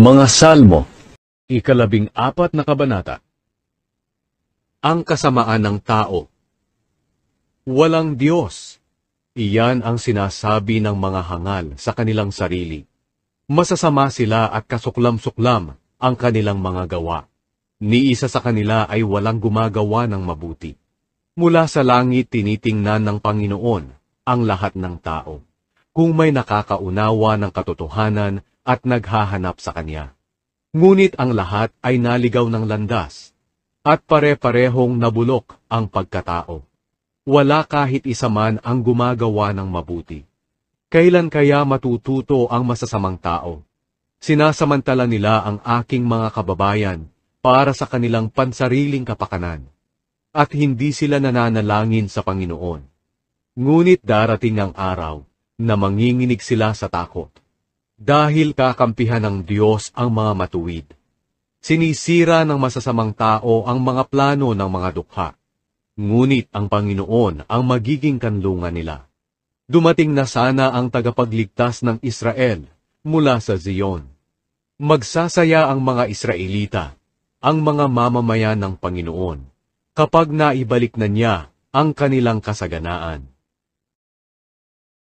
Mga Salmo, 14 na kabanata. Ang kasamaan ng tao. Walang Diyos. Iyan ang sinasabi ng mga hangal sa kanilang sarili. Masasama sila at kasuklam-suklam ang kanilang mga gawa. Ni isa sa kanila ay walang gumagawa ng mabuti. Mula sa langit tinitingnan ng Panginoon ang lahat ng tao, kung may nakakaunawa ng katotohanan at naghahanap sa Kanya. Ngunit ang lahat ay naligaw ng landas, at pare-parehong nabulok ang pagkatao. Wala kahit isa man ang gumagawa ng mabuti. Kailan kaya matututo ang masasamang tao? Sinasamantala nila ang aking mga kababayan para sa kanilang pansariling kapakanan, at hindi sila nananalangin sa Panginoon. Ngunit darating ang araw na manginginig sila sa takot, dahil kakampihan ng Diyos ang mga matuwid. Sinisira ng masasamang tao ang mga plano ng mga dukha, ngunit ang Panginoon ang magiging kanlungan nila. Dumating na sana ang tagapagligtas ng Israel mula sa Zion. Magsasaya ang mga Israelita, ang mga mamamayan ng Panginoon, kapag naibalik na niya ang kanilang kasaganaan.